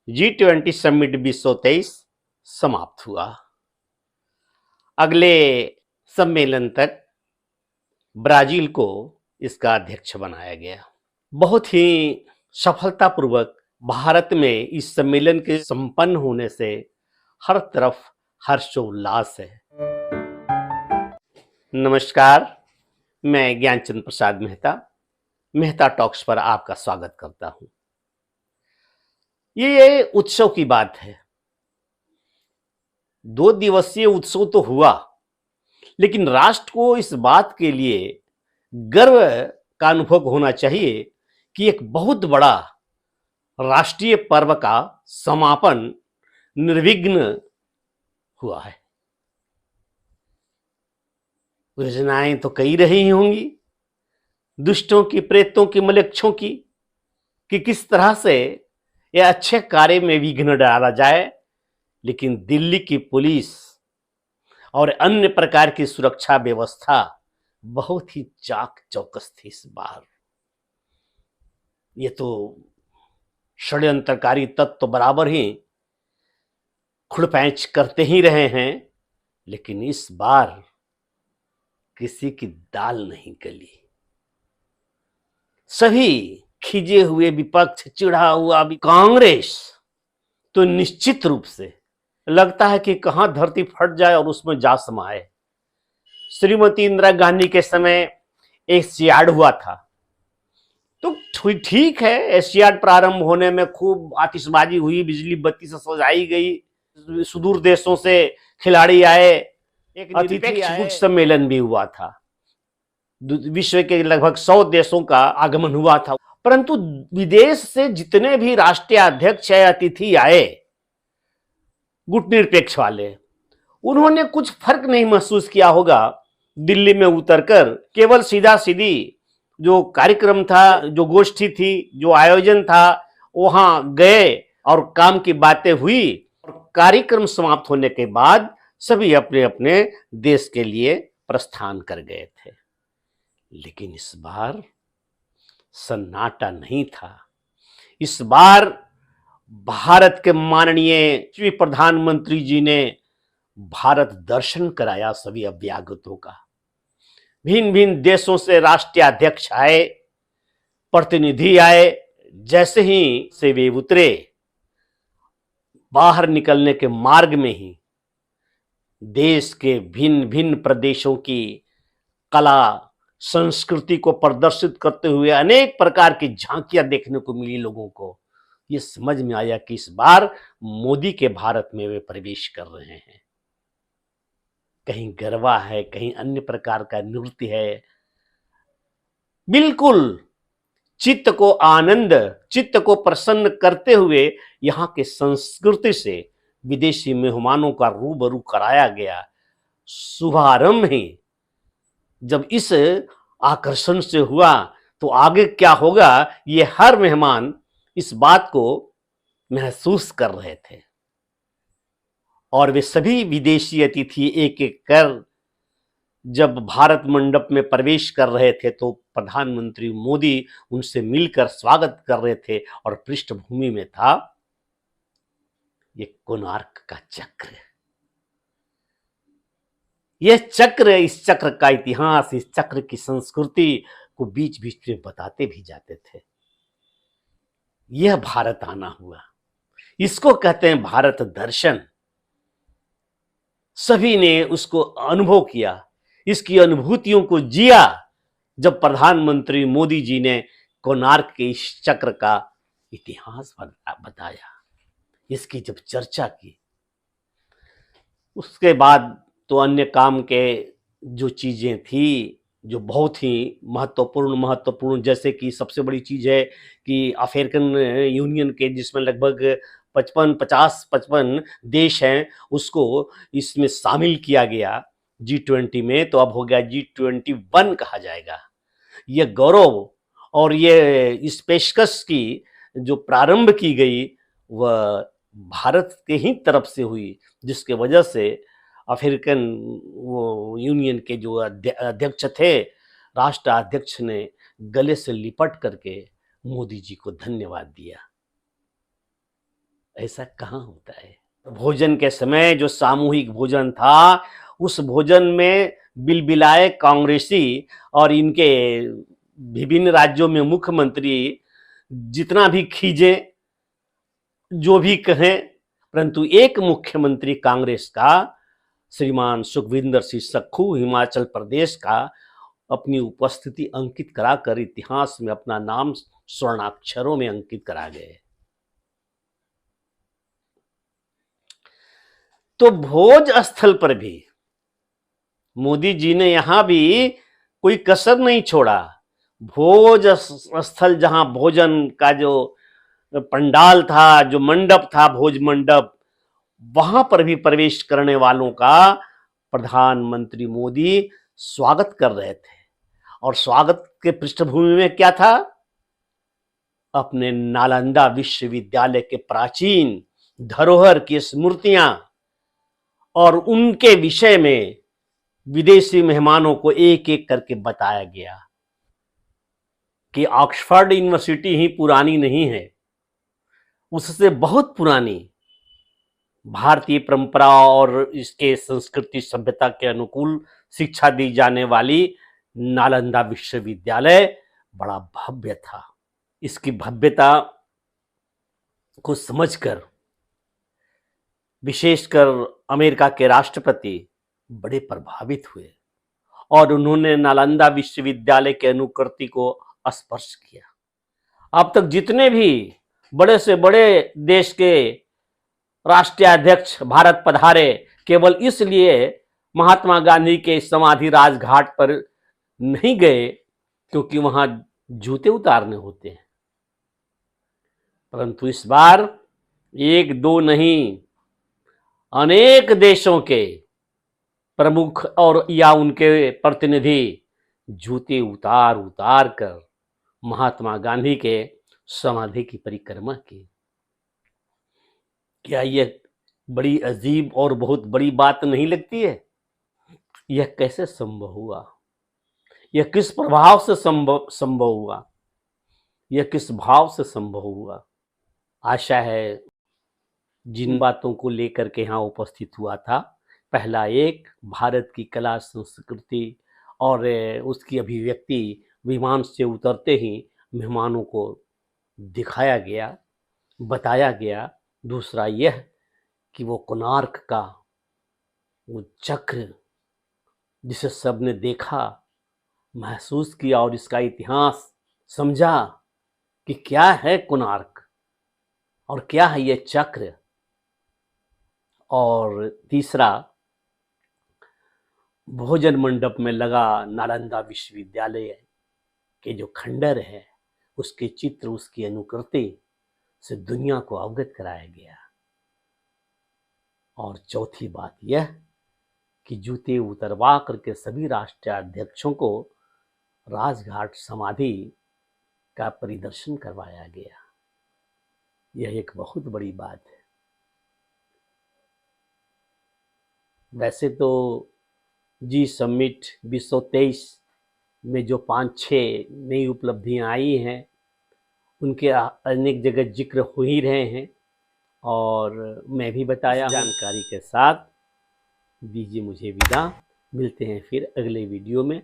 G20 summit 2023 समाप्त हुआ। अगले सम्मेलन तक ब्राजील को इसका अध्यक्ष बनाया गया। बहुत ही सफलतापूर्वक भारत में इस सम्मेलन के संपन्न होने से हर तरफ हर्षोल्लास है। नमस्कार, मैं ज्ञानचंद प्रसाद मेहता टॉक्स पर आपका स्वागत करता हूं। ये उत्सव की बात है। 2 दिवसीय उत्सव तो हुआ, लेकिन राष्ट्र को इस बात के लिए गर्व का अनुभव होना चाहिए कि एक बहुत बड़ा राष्ट्रीय पर्व का समापन निर्विघ्न हुआ है। योजनाएं तो कई रही होंगी, दुष्टों की, प्रेतों की, मलेच्छों की, कि किस तरह से यह अच्छे कार्य में विघ्न डाला जाए, लेकिन दिल्ली की पुलिस और अन्य प्रकार की सुरक्षा व्यवस्था बहुत ही चाक चौकस थी इस बार। ये तो षड्यंत्रकारी तत्व तो बराबर ही खुड़पैंच करते ही रहे हैं, लेकिन इस बार किसी की दाल नहीं गली। सभी खिजे हुए विपक्ष, चिढ़ा हुआ कांग्रेस तो निश्चित रूप से लगता है कि कहां धरती फट जाए और उसमें जा समाए। श्रीमती इंदिरा गांधी के समय एशियाड हुआ था, तो ठीक है, एशियाड प्रारंभ होने में खूब आतिशबाजी हुई, बिजली बत्ती से सजाई गई, सुदूर देशों से खिलाड़ी आए, एक निरपेक्ष गुट सम्मेलन भी हुआ था, विश्व के लगभग 100 देशों का आगमन हुआ था। परंतु विदेश से जितने भी राष्ट्रीय अध्यक्ष या अतिथि आए, गुट निरपेक्ष वाले, उन्होंने कुछ फर्क नहीं महसूस किया होगा। दिल्ली में उतरकर केवल सीधा सीधी जो कार्यक्रम था, जो गोष्ठी थी, जो आयोजन था, वहां गए और काम की बातें हुई और कार्यक्रम समाप्त होने के बाद सभी अपने अपने देश के लिए प्रस्थान कर गए थे। लेकिन इस बार सन्नाटा नहीं था। इस बार भारत के माननीय प्रधानमंत्री जी ने भारत दर्शन कराया सभी अभ्यागतों का। भिन्न भिन्न देशों से राष्ट्रीय अध्यक्ष आए, प्रतिनिधि आए। जैसे ही से वे उतरे, बाहर निकलने के मार्ग में ही देश के भिन्न भिन्न प्रदेशों की कला संस्कृति को प्रदर्शित करते हुए अनेक प्रकार की झांकियां देखने को मिली। लोगों को ये समझ में आया कि इस बार मोदी के भारत में वे प्रवेश कर रहे हैं। कहीं गरबा है, कहीं अन्य प्रकार का नृत्य है। बिल्कुल चित्त को आनंद, चित्त को प्रसन्न करते हुए यहां के संस्कृति से विदेशी मेहमानों का रूबरू कराया गया। शुभारंभ ही जब इस आकर्षण से हुआ, तो आगे क्या होगा, ये हर मेहमान इस बात को महसूस कर रहे थे। और वे सभी विदेशी अतिथि एक एक कर जब भारत मंडप में प्रवेश कर रहे थे, तो प्रधानमंत्री मोदी उनसे मिलकर स्वागत कर रहे थे और पृष्ठभूमि में था ये कोणार्क का चक्र। यह चक्र, इस चक्र का इतिहास, इस चक्र की संस्कृति को बीच बीच में बताते भी जाते थे। यह भारत आना हुआ, इसको कहते हैं भारत दर्शन। सभी ने उसको अनुभव किया, इसकी अनुभूतियों को जिया जब प्रधानमंत्री मोदी जी ने कोणार्क के इस चक्र का इतिहास बताया, इसकी जब चर्चा की। उसके बाद तो अन्य काम के जो चीजें थी, जो बहुत ही महत्वपूर्ण, जैसे कि सबसे बड़ी चीज है कि अफ्रीकन यूनियन के, जिसमें लगभग 55 देश हैं, उसको इसमें शामिल किया गया G20 में। तो अब हो गया G21 कहा जाएगा। यह गौरव और ये इस पेशकश की जो प्रारंभ की गई, वह भारत के ही तरफ से हुई, जिसके वजह से अफ्रीकन वो यूनियन के जो अध्यक्ष थे, राष्ट्र अध्यक्ष ने गले से लिपट करके मोदी जी को धन्यवाद दिया। ऐसा कहाँ होता है। भोजन के समय जो सामूहिक भोजन था, उस भोजन में बिलबिलाए कांग्रेसी और इनके विभिन्न राज्यों में मुख्यमंत्री जितना भी खींचे, जो भी कहें, परंतु एक मुख्यमंत्री कांग्रेस का श्रीमान सुखविंदर सिंह सुक्खू हिमाचल प्रदेश का अपनी उपस्थिति अंकित कराकर इतिहास में अपना नाम स्वर्णाक्षरों में अंकित करा गए। तो भोज स्थल पर भी मोदी जी ने यहां भी कोई कसर नहीं छोड़ा। भोज स्थल, जहां भोजन का जो पंडाल था, जो मंडप था, भोज मंडप, वहां पर भी प्रवेश करने वालों का प्रधानमंत्री मोदी स्वागत कर रहे थे। और स्वागत के पृष्ठभूमि में क्या था? अपने नालंदा विश्वविद्यालय के प्राचीन धरोहर की स्मृतियां और उनके विषय में विदेशी मेहमानों को एक एक करके बताया गया कि ऑक्सफोर्ड यूनिवर्सिटी ही पुरानी नहीं है, उससे बहुत पुरानी भारतीय परंपरा और इसके संस्कृति सभ्यता के अनुकूल शिक्षा दी जाने वाली नालंदा विश्वविद्यालय बड़ा भव्य था। इसकी भव्यता को समझकर विशेषकर अमेरिका के राष्ट्रपति बड़े प्रभावित हुए और उन्होंने नालंदा विश्वविद्यालय के अनुकृति को स्पर्श किया। अब तक जितने भी बड़े से बड़े देश के राष्ट्रीय अध्यक्ष भारत पधारे, केवल इसलिए महात्मा गांधी के समाधि राजघाट पर नहीं गए क्योंकि वहां जूते उतारने होते हैं, परंतु इस बार एक दो नहीं, अनेक देशों के प्रमुख और या उनके प्रतिनिधि जूते उतार उतार कर महात्मा गांधी के समाधि की परिक्रमा की। क्या यह बड़ी अजीब और बहुत बड़ी बात नहीं लगती है? यह कैसे संभव हुआ? यह किस प्रभाव से संभव हुआ? यह किस भाव से संभव हुआ? आशा है जिन बातों को लेकर के यहाँ उपस्थित हुआ था, पहला एक, भारत की कला संस्कृति और उसकी अभिव्यक्ति विमान से उतरते ही मेहमानों को दिखाया गया, बताया गया। दूसरा यह कि वो कोणार्क का वो चक्र जिसे सबने देखा, महसूस किया और इसका इतिहास समझा कि क्या है कोणार्क और क्या है ये चक्र। और तीसरा, भोजन मंडप में लगा नालंदा विश्वविद्यालय के जो खंडर है, उसके चित्र, उसकी अनुकृति से दुनिया को अवगत कराया गया। और चौथी बात यह कि जूते उतरवा करके सभी राष्ट्रीय अध्यक्षों को राजघाट समाधि का परिदर्शन करवाया गया। यह एक बहुत बड़ी बात है। वैसे तो जी समिट 2023 में जो 5-6 नई उपलब्धियां आई हैं, उनके अनेक जगह जिक्र हो ही रहे हैं और मैं भी बताया जानकारी के साथ। दीजिए मुझे विदा, मिलते हैं फिर अगले वीडियो में।